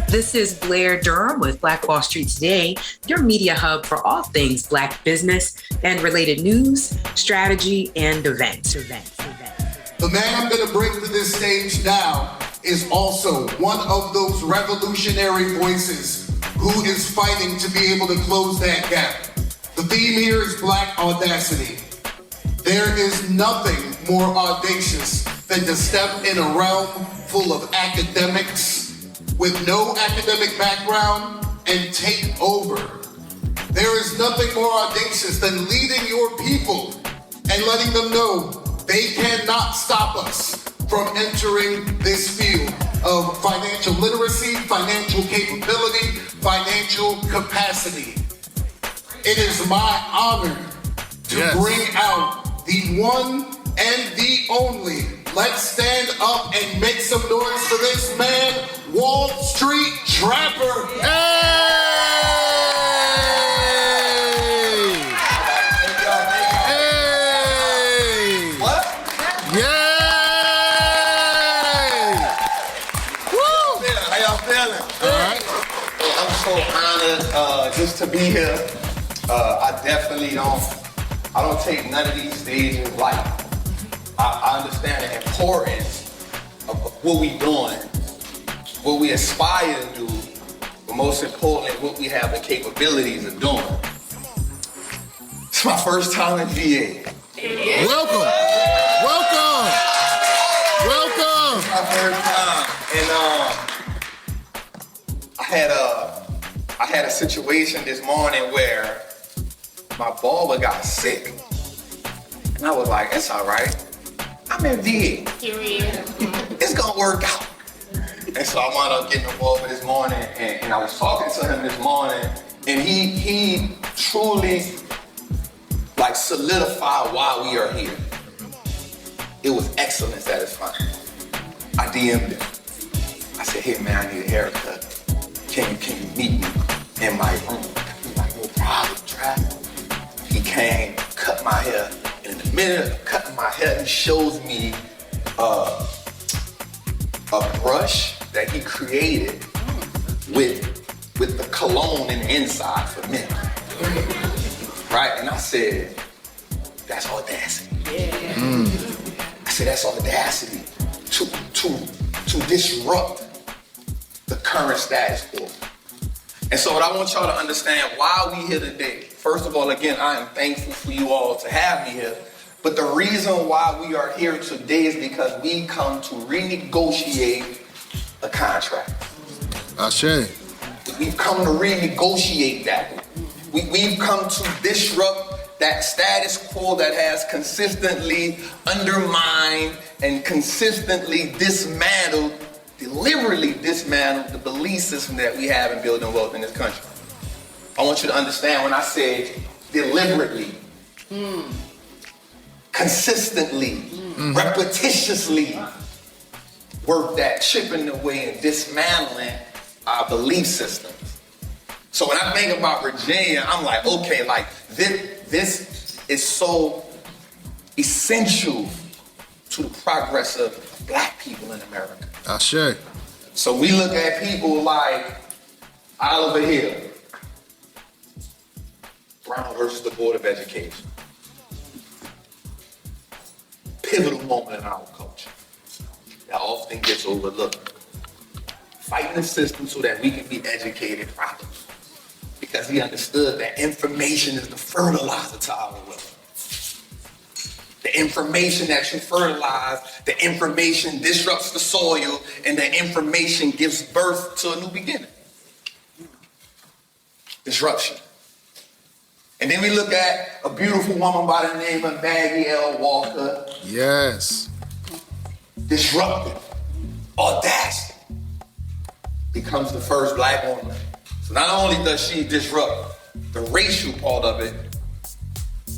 This is Blair Durham with Black Wall Street Today, your media hub for all things Black business and related news, strategy, and events. The man I'm going to bring to this stage now is also one of those revolutionary voices who is fighting to be able to close that gap. The theme here is Black audacity. There is nothing more audacious than to step in a realm full of academics with no academic background and take over. There is nothing more audacious than leading your people and letting them know they cannot stop us from entering this field of financial literacy, financial capability, financial capacity. It is my honor to bring out the one and the only. Let's stand up and make some noise for this man, Wall Street Trapper. Hey! Hey! What? Yay! Woo! How y'all feeling? All right. I'm so honored just to be here. I definitely don't take none of these stages light. I understand the importance of what we doing, what we aspire to do, but most importantly, what we have the capabilities of doing. It's my first time in VA. Welcome. Welcome. Welcome. It's my first time, and I had a situation this morning where my barber got sick, and I was like, it's all right. I'm in VA. It's gonna work out. And so I wound up getting involved with this morning, and I was talking to him this morning, and he truly like solidified why we are here. It was excellent satisfying. I DM'd him. I said, hey man, I need a haircut. Can you meet me in my room? He's like, no problem, Trap. He came, cut my hair. In the minute of cutting my hair, he shows me a brush that he created with the cologne in the inside for men. Right? And I said, that's audacity. Yeah. I said, that's audacity to disrupt the current status quo. And so what I want y'all to understand why we here today. First of all, again, I am thankful for you all to have me here. But the reason why we are here today is because we come to renegotiate a contract. Ashe. We've come to renegotiate that. We've come to disrupt that status quo that has consistently undermined and consistently deliberately dismantled the belief system that we have in building wealth in this country. I want you to understand when I say deliberately, consistently, repetitiously work that chipping away and dismantling our belief systems. So when I think about Virginia, I'm like, okay, like this is so essential to the progress of Black people in America. Ashe. So we look at people like Oliver Hill, Brown versus the Board of Education. Pivotal moment in our culture that often gets overlooked. Fighting the system so that we can be educated properly. Because he understood that information is the fertilizer to our wealth. The information that you fertilize, the information disrupts the soil, and the information gives birth to a new beginning. Disruption. And then we look at a beautiful woman by the name of Maggie L. Walker. Yes. Disruptive. Audacity. Becomes the first Black woman. So not only does she disrupt the racial part of it,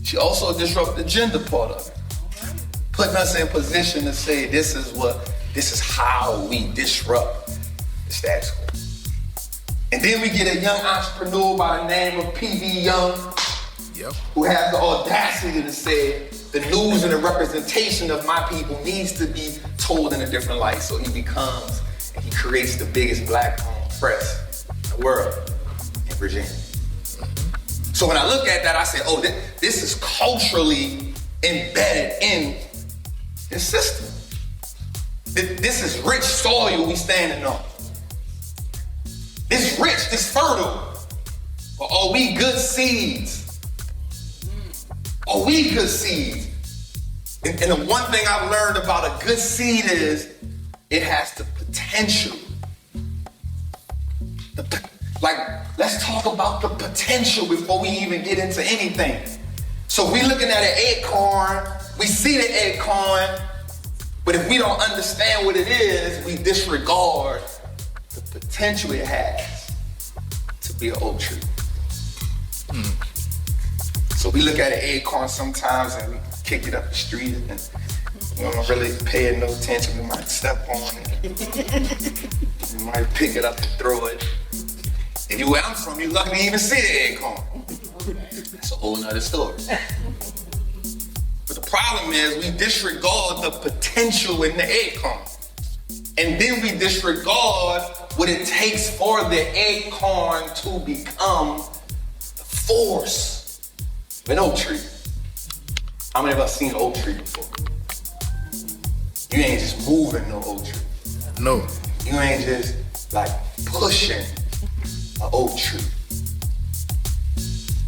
she also disrupts the gender part of it. Putting us in position to say this is how we disrupt the status quo. And then we get a young entrepreneur by the name of P.V. Young, who has the audacity to say the news and the representation of my people needs to be told in a different light. So he creates the biggest Black-owned express the world in Virginia. So when I look at that, I say, oh, this is culturally embedded in this system. This is rich soil we standing on. This rich, this fertile. But are we good seeds? Are we good seeds? And the one thing I've learned about a good seed is it has the potential. Let's talk about the potential before we even get into anything. So we looking at an acorn, we see the acorn, but if we don't understand what it is, we disregard the potential it has to be an oak tree. So we look at an acorn sometimes and we kick it up the street and we don't really pay it no attention. We might step on it. We might pick it up and throw it. And you where I'm from, you're lucky to even see the acorn. That's a whole nother story. But the problem is we disregard the potential in the acorn. And then we disregard what it takes for the acorn to become the force of an oak tree. How many of us seen an oak tree before? You ain't just moving no oak tree. No. You ain't just like pushing an oak tree.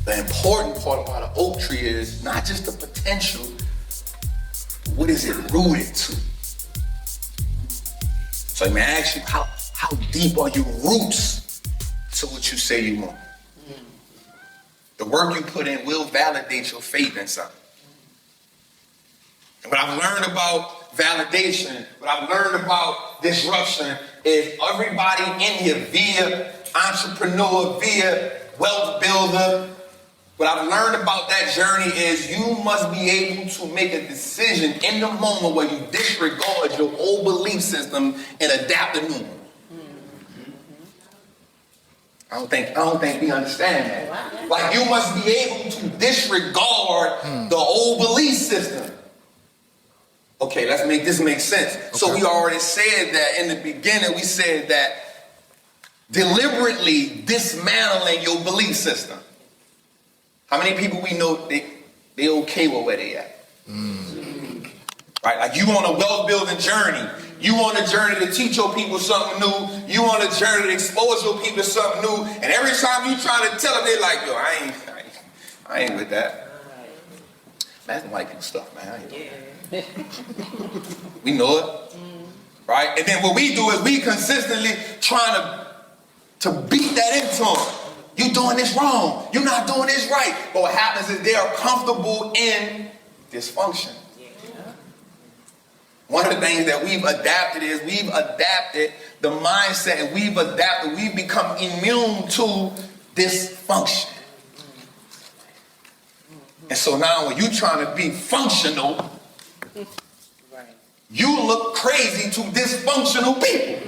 The important part about an oak tree is not just the potential, what is it rooted to? So let me ask you, how deep are your roots to what you say you want? The work you put in will validate your faith in something. And what I've learned about validation, what I've learned about disruption is everybody in here, via entrepreneur, via wealth builder, what I've learned about that journey is you must be able to make a decision in the moment where you disregard your old belief system and adapt a new one. I don't think we understand that. Like you must be able to disregard the old belief system. Okay, let's make this make sense. Okay. So we already said that in the beginning, we said that deliberately dismantling your belief system. How many people we know they okay with where they at? Right, like you on a wealth building journey. You on a journey to teach your people something new. You on a journey to expose your people to something new. And every time you try to tell them, they're like, yo, I ain't with that. That's white people stuff, man. I ain't We know it. Right? And then what we do is we consistently trying to beat that into them. You doing this wrong. You're not doing this right. But what happens is they are comfortable in dysfunction. One of the things that we've adapted is we've adapted the mindset and we've become immune to dysfunction. And so now when you're trying to be functional, you look crazy to dysfunctional people.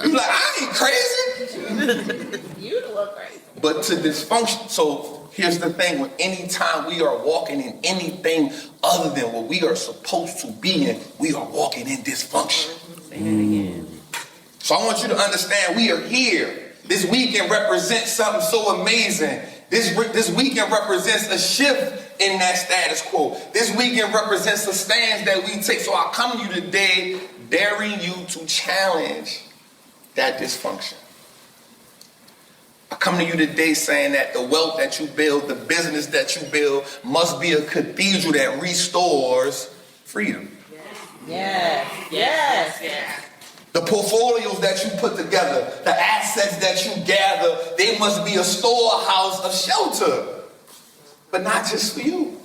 You're like, I ain't crazy. You look crazy. But to dysfunction, so here's the thing, when anytime we are walking in anything other than what we are supposed to be in, we are walking in dysfunction. Say that again. So I want you to understand we are here. This weekend represents something so amazing. This weekend represents a shift in that status quo. This weekend represents the stance that we take. So I come to you today daring you to challenge that dysfunction. I come to you today saying that the wealth that you build, the business that you build must be a cathedral that restores freedom. Yes, yes, yes. The portfolios that you put together, the assets that you gather, they must be a storehouse of shelter, but not just for you.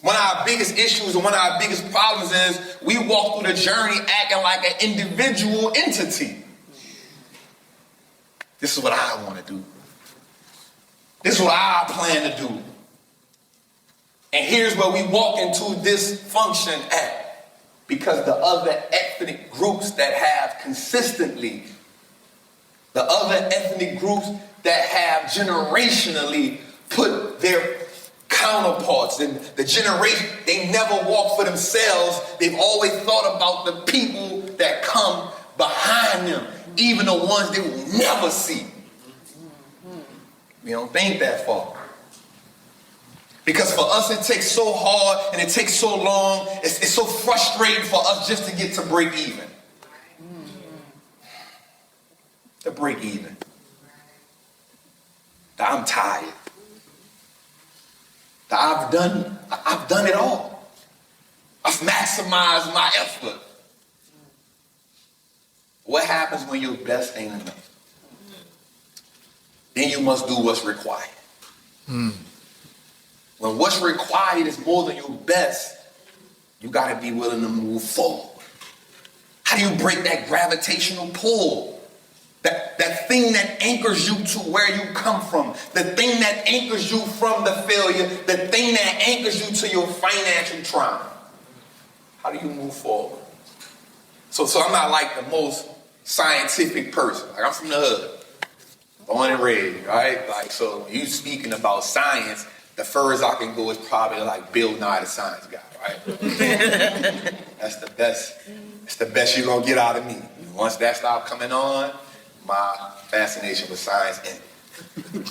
One of our biggest issues and one of our biggest problems is we walk through the journey acting like an individual entity. This is what I want to do. This is what I plan to do. And here's where we walk into dysfunction at. Because the other ethnic groups that have consistently, the other ethnic groups that have generationally put their counterparts and the generation, they never walk for themselves. They've always thought about the people that come come behind them, even the ones they will never see. We don't think that far. Because for us, it takes so hard and it takes so long. It's so frustrating for us just to get to break even. To break even. That I'm tired. That I've done it all. I've maximized my effort. What happens when your best ain't enough? Then you must do what's required. When what's required is more than your best, you got to be willing to move forward. How do you break that gravitational pull? That thing that anchors you to where you come from. The thing that anchors you from the failure. The thing that anchors you to your financial trauma. How do you move forward? So I'm not like the most scientific person. Like, I'm from the hood. Born and raised, right? Like, so when you speaking about science, the furthest I can go is probably like Bill Nye the Science Guy, right? That's the best. It's the best you're gonna get out of me. Once that stopped coming on, my fascination with science ended.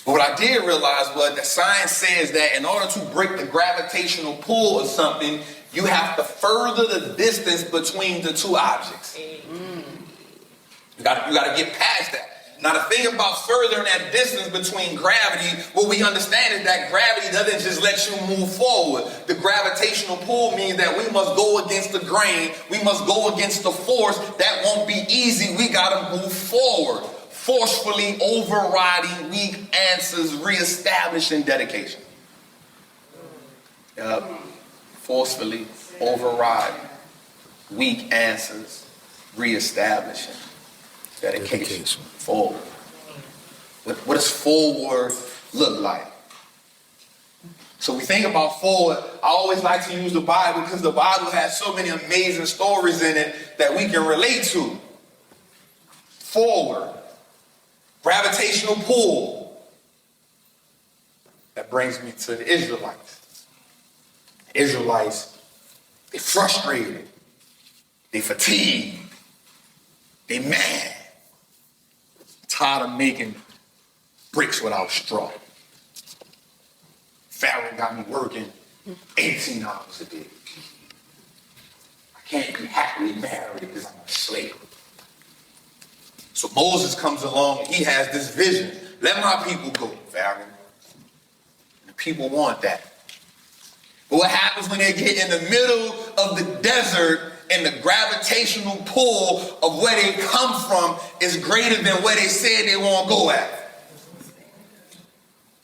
But what I did realize was that science says that in order to break the gravitational pull of something, you have to further the distance between the two objects. You gotta get past that. Now the thing about furthering that distance between gravity, what we understand is that gravity doesn't just let you move forward. The gravitational pull means that we must go against the grain. We must go against the force. That won't be easy. We gotta move forward. Forcefully overriding weak answers, reestablishing dedication. Forcefully overriding weak answers, reestablishing dedication. Forward. What does forward look like? So we think about forward. I always like to use the Bible because the Bible has so many amazing stories in it that we can relate to. Forward. Gravitational pull. That brings me to the Israelites. The Israelites, they frustrated. They fatigued. They mad. Tired of making bricks without straw. Pharaoh got me working 18 hours a day. I can't be happily married because I'm a slave. So Moses comes along and he has this vision. Let my people go, Pharaoh. And the people want that. But what happens when they get in the middle of the desert and the gravitational pull of where they come from is greater than where they said they won't go at?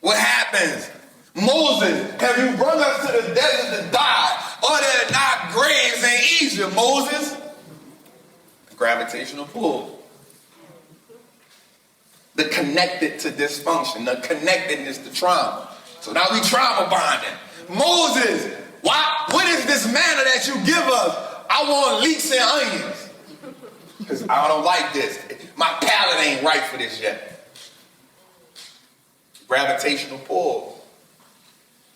What happens? Moses, have you brought us to the desert to die? Are there not graves in Egypt, Moses? The gravitational pull. The connected to dysfunction, the connectedness to trauma. So now we trauma bonding. Moses, what is this manna that you give us? I want leeks and onions. Because I don't like this. My palate ain't right for this yet. Gravitational pull.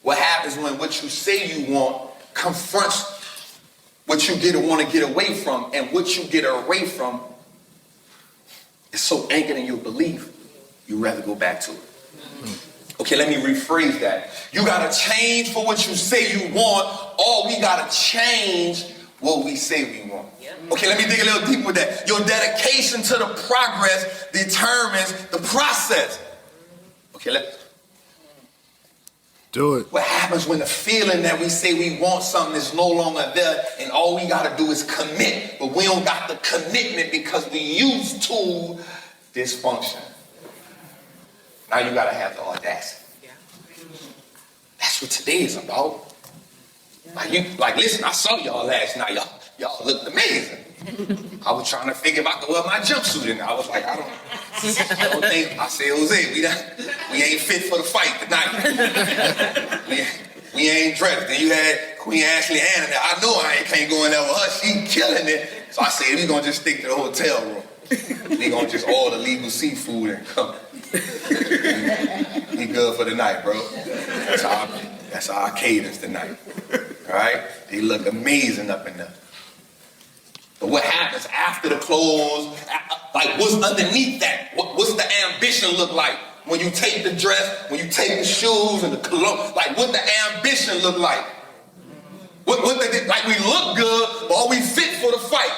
What happens when what you say you want confronts what you want to get away from, and what you get away from is so anchored in your belief, you'd rather go back to it. Okay, let me rephrase that. You gotta change for what you say you want, or we gotta change what we say we want. Okay, let me dig a little deeper with that. Your dedication to the progress determines the process. Okay, let's do it. What happens when the feeling that we say we want something is no longer there, and all we gotta do is commit, but we don't got the commitment because we used to dysfunction. Now you gotta have the audacity. That's what today is about. Like, listen, I saw y'all last night. Y'all looked amazing. I was trying to figure if I could wear my jumpsuit, and I was like, I don't think. I said, Jose, we ain't fit for the fight tonight. we ain't dressed. Then you had Queen Ashley Ann there. I know I can't go in there with her. She killing it. So I said, we gonna just stick to the hotel room. We gonna just order legal seafood and come. We good for the night, bro. That's our cadence tonight. All right? They look amazing up in there. But what happens after the clothes? Like, what's underneath that? What's the ambition look like? When you take the dress, when you take the shoes and the cologne, like what the ambition look like? Like we look good, but are we fit for the fight?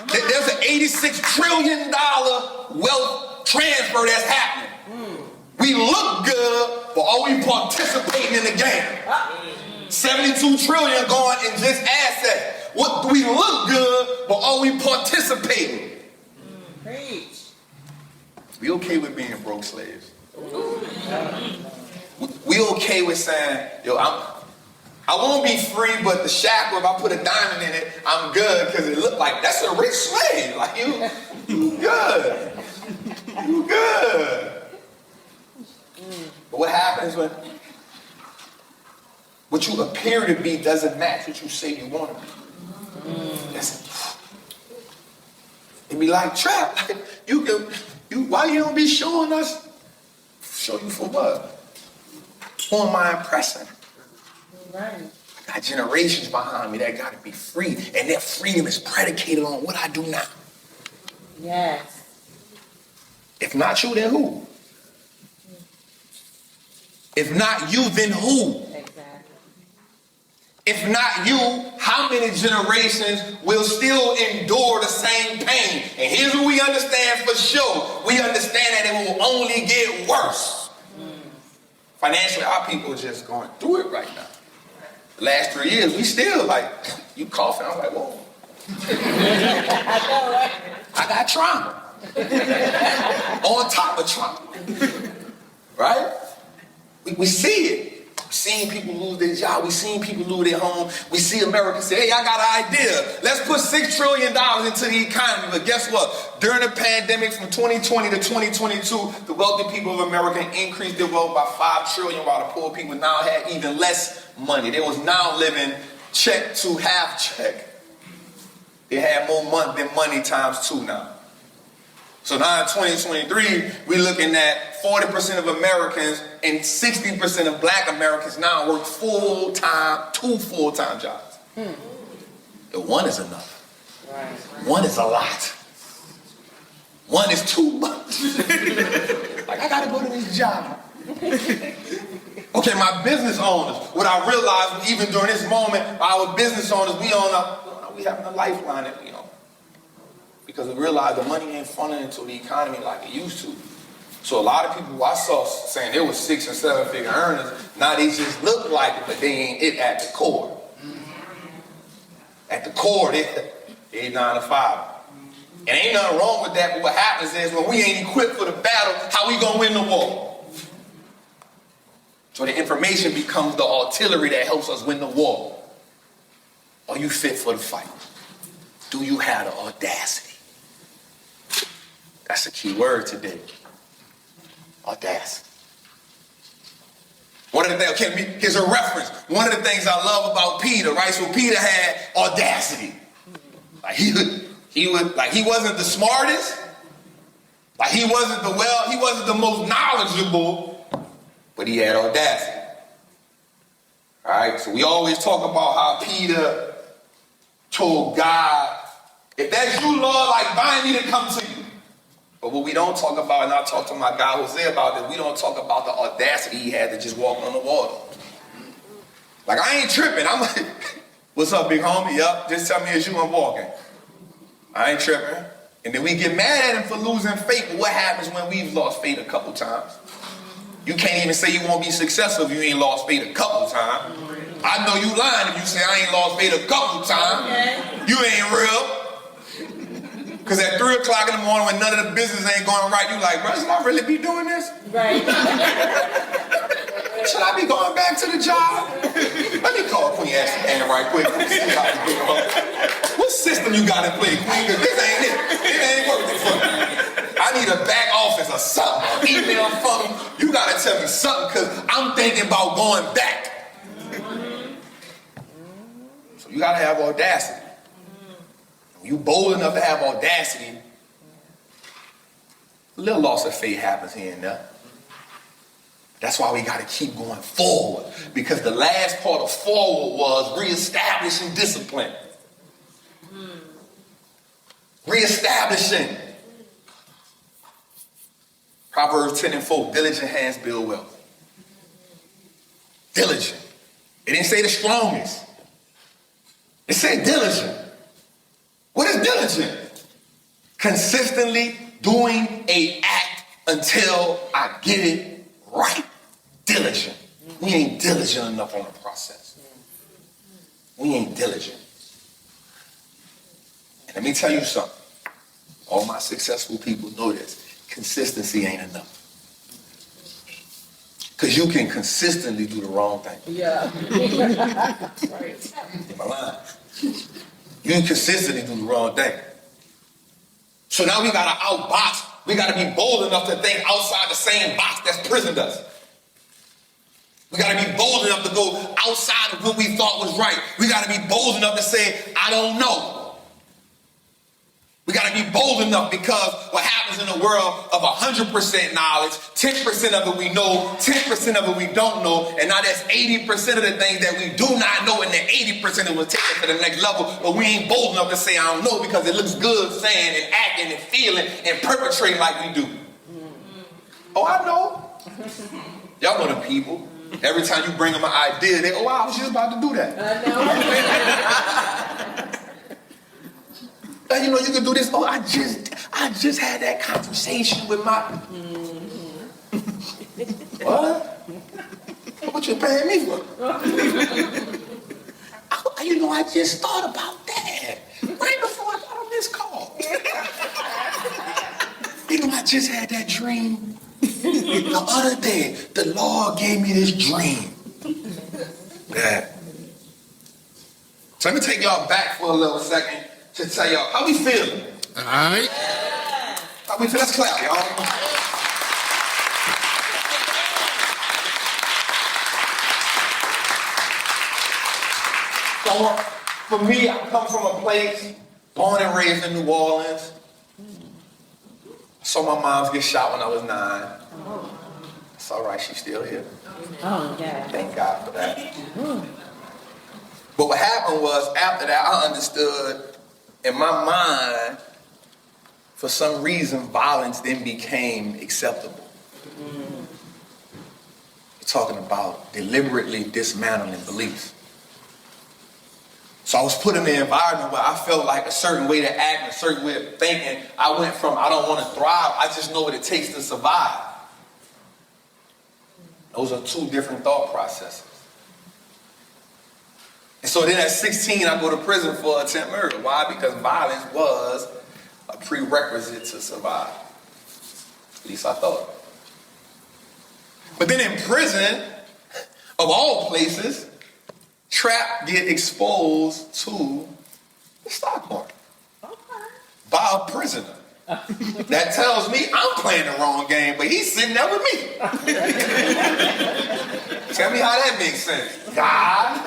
There's an $86 trillion wealth transfer that's happening. We look good, but are we participating in the game? 72 trillion going in just assets. What, we look good, but are we participating? Preach. We okay with being broke slaves? We okay with saying, yo, I won't be free, but the shackle, if I put a diamond in it, I'm good, because it look like that's a rich slave. Like you good. You good. But what happens when what you appear to be doesn't match what you say you want to be? It be like, Trap, why you don't be showing us? Show you for what? For my impression. Right. I got generations behind me that got to be free, and their freedom is predicated on what I do now. Yes. If not you, then who? If not you, then who? Exactly. If not you, how many generations will still endure the same pain? And here's what we understand for sure. We understand that it will only get worse. Financially, our people are just going through it right now. The last 3 years, we still like, you coughing, I'm like, whoa. I know, right? I got trauma. On top of trauma. Right? We see it. We've seen people lose their job. We've seen people lose their home. We see America say, hey, I got an idea. Let's put $6 trillion into the economy. But guess what? During the pandemic from 2020 to 2022, the wealthy people of America increased their wealth by $5 trillion, while the poor people now had even less money. They was now living check to half check. They had more money than money times 2 now. So now in 2023, we're looking at 40% of Americans and 60% of black Americans now work full-time, 2 full-time jobs. The one is enough. Right. One is a lot. One is too much. Like, I gotta go to this job. Okay, my business owners, what I realized even during this moment, our business owners, we having a lifeline that we own. Because we realized the money ain't funneling into the economy like it used to. So a lot of people I saw saying they were 6 and 7 figure earners, now they just look like it, but they ain't it at the core. At the core, they 9 to 5. And ain't nothing wrong with that, but what happens is when we ain't equipped for the battle, how we gonna win the war? So the information becomes the artillery that helps us win the war. Are you fit for the fight? Do you have the audacity? That's a key word today. Audacity. One of the things, okay, here's a reference. One of the things I love about Peter, right? So Peter had audacity. Like he wasn't the smartest. Like he wasn't the most knowledgeable, but he had audacity. All right, so we always talk about how Peter told God, if that's you, Lord, like bind me to come to you. But what we don't talk about, and I talked to my guy Jose about this, we don't talk about the audacity he had to just walk on the water. Like, I ain't tripping. I'm like, what's up, big homie? Yup, just tell me it's you I'm walking. I ain't tripping. And then we get mad at him for losing faith. But what happens when we've lost faith a couple times? You can't even say you won't be successful if you ain't lost faith a couple times. I know you lying if you say I ain't lost faith a couple times. Okay. You ain't real. Because at 3 o'clock in the morning when none of the business ain't going right, you like, bro, should I really be doing this? Right. Should I be going back to the job? Let me call Queen Ashley right quick. What system you got in play, Queen? Because this ain't it. It ain't working for me. I need a back office or something. Email from you. You got to tell me something because I'm thinking about going back. So you got to have audacity. When you bold enough to have audacity, a little loss of faith happens here and there. That's why we got to keep going forward. Because the last part of forward was reestablishing discipline. Reestablishing. Proverbs 10:4, diligent hands build wealth. Diligent. It didn't say the strongest. It said diligent. What is diligent? Consistently doing an act until I get it right. Diligent. We ain't diligent enough on the process. We ain't diligent. And let me tell you something. All my successful people know this. Consistency ain't enough. Because you can consistently do the wrong thing. Yeah. Right. Am I lying? You can consistently do the wrong thing. So now we got to outbox. We got to be bold enough to think outside the same box that's prisoned us. We got to be bold enough to go outside of what we thought was right. We got to be bold enough to say, I don't know. We got to be bold enough because what happens in a world of 100% knowledge, 10% of it we know, 10% of it we don't know, and now that's 80% of the things that we do not know, and the 80% that will take it to the next level, but we ain't bold enough to say I don't know because it looks good saying and acting and feeling and perpetrating like we do. Oh, I know. Y'all know the people. Every time you bring them an idea, they, oh, I was just about to do that. I know. You know, you can do this. Oh, I just had that conversation with my... What? What you paying me for? You know, I just thought about that right before I got on this call. You know, I just had that dream the other day. The Lord gave me this dream. Yeah. So let me take y'all back for a little second to tell y'all how we feeling. All right. How we feel? Let's clap, y'all. So for me, I come from a place born and raised in New Orleans. I saw my mom get shot when I was 9. It's all right, she's still here. Oh, yeah. Thank God for that. But what happened was, after that, I understood in my mind, for some reason, violence then became acceptable. We're talking about deliberately dismantling beliefs. So I was put in an environment where I felt like a certain way to act, a certain way of thinking. I went from I don't want to thrive, I just know what it takes to survive. Those are two different thought processes. And so then at 16, I go to prison for attempt murder. Why? Because violence was a prerequisite to survive. At least I thought. But then in prison, of all places, Trap get exposed to the stock market by a prisoner. That tells me I'm playing the wrong game, but he's sitting there with me. Tell me how that makes sense. God,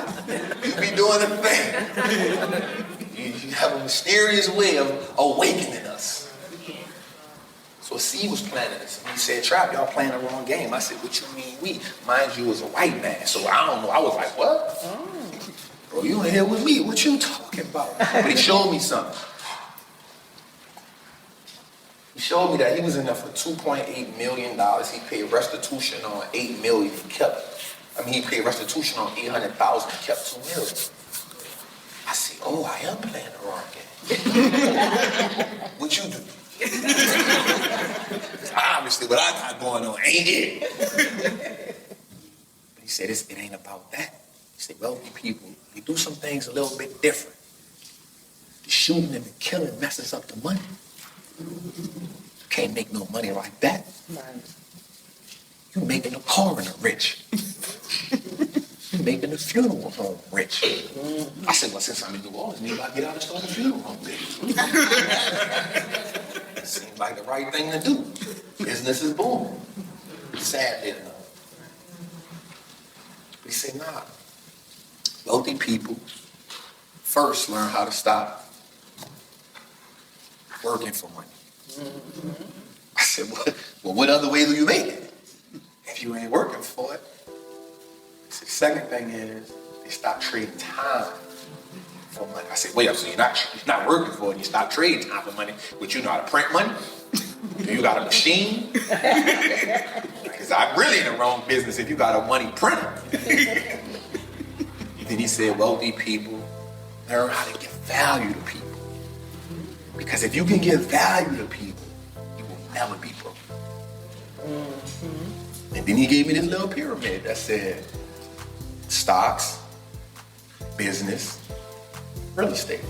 you be doing the thing. You have a mysterious way of awakening us. So a seed was planted. He said, Trap, y'all playing the wrong game. I said, what you mean we? Mind you, was a white man. So I don't know. I was like, what? Bro, you in here with me. What you talking about? But he showed me something. He showed me that he was in there for $2.8 million. He paid restitution on $8 million. He paid restitution on $800,000 and kept $2 million. I said, oh, I am playing the wrong game. What you do? Obviously, what I got going on ain't it. But he said, it ain't about that. He said, wealthy people, they do some things a little bit different. The shooting and the killing messes up the money. You can't make no money like that. You making the coroner rich. You making the funeral home rich. I said, well, since I'm in New Orleans, maybe I get out and start a funeral home business. Seems like the right thing to do. Business is booming. Sadly enough. He said, nah. Wealthy people first learn how to stop working for money. I said, well, what other way do you make it if you ain't working for it? He said, the second thing is they stop trading time for money. I said, wait up, so you're not working for it, you stop trading time for money, but you know how to print money? Do you got a machine? Because I'm really in the wrong business if you got a money printer. Then he said, wealthy people learn how to give value to people. Because if you can give value to people, you will never be broke. Mm-hmm. And then he gave me this little pyramid that said stocks, business, real estate.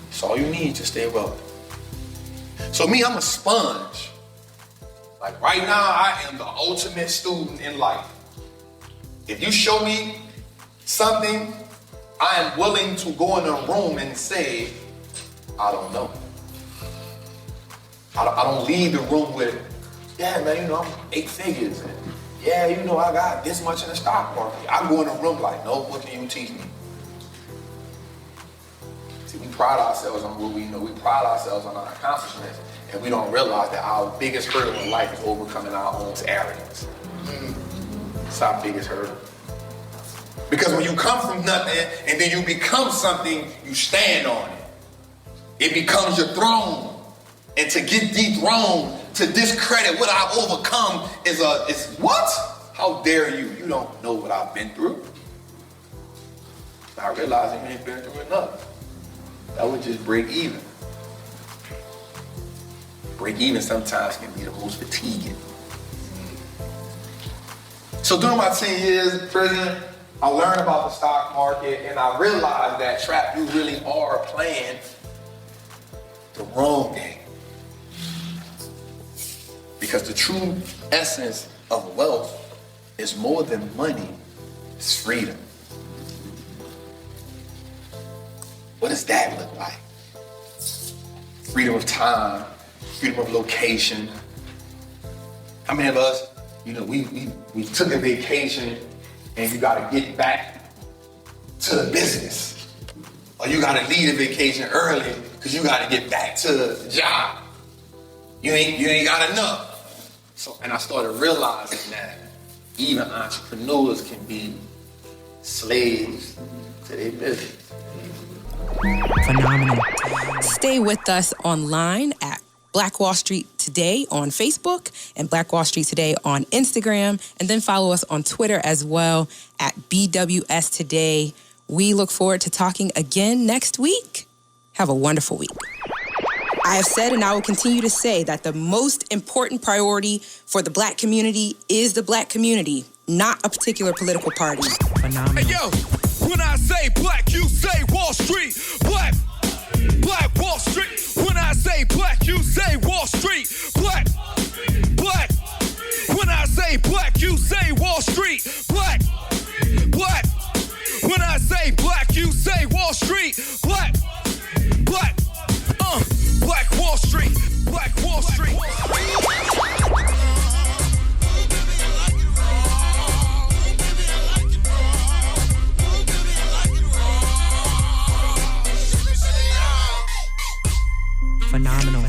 It's all you need to stay wealthy. So me, I'm a sponge. Like right now, I am the ultimate student in life. If you show me something, I am willing to go in a room and say, I don't know. I don't leave the room with, yeah, man, you know, I'm 8 figures. And yeah, you know, I got this much in the stock market. I go in the room like, no, what can you teach me? See, we pride ourselves on what we know. We pride ourselves on our accomplishments, and we don't realize that our biggest hurdle in life is overcoming our own arrogance. It's our biggest hurdle. Because when you come from nothing and then you become something, you stand on it. It becomes your throne. And to get dethroned, to discredit what I've overcome is what? How dare you? You don't know what I've been through. I realize you ain't been through enough. That would just break even. Break even sometimes can be the most fatiguing. So during my 10 years in prison, I learned about the stock market and I realized that, Trap, you really are playing the wrong game. Because the true essence of wealth is more than money, it's freedom. What does that look like? Freedom of time, freedom of location. How many of us, you know, we took a vacation and you gotta get back to the business. Or you gotta leave the vacation early because you gotta get back to the job. You ain't got enough. So, and I started realizing that even entrepreneurs can be slaves to their business. Phenomenal. Stay with us online at Black Wall Street Today on Facebook and Black Wall Street Today on Instagram, and then follow us on Twitter as well at BWS Today. We look forward to talking again next week. Have a wonderful week. I have said and I will continue to say that the most important priority for the Black community is the Black community, not a particular political party. Phenomenal. Hey, yo, when I say black, you say Wall Street. Black Wall Street. When I say black, you say Wall Street. Black. When I say black, you say Wall Street. Black. When I say black, you say Wall Street. Black. Black Wall Street. Black Wall Street. Phenomenal.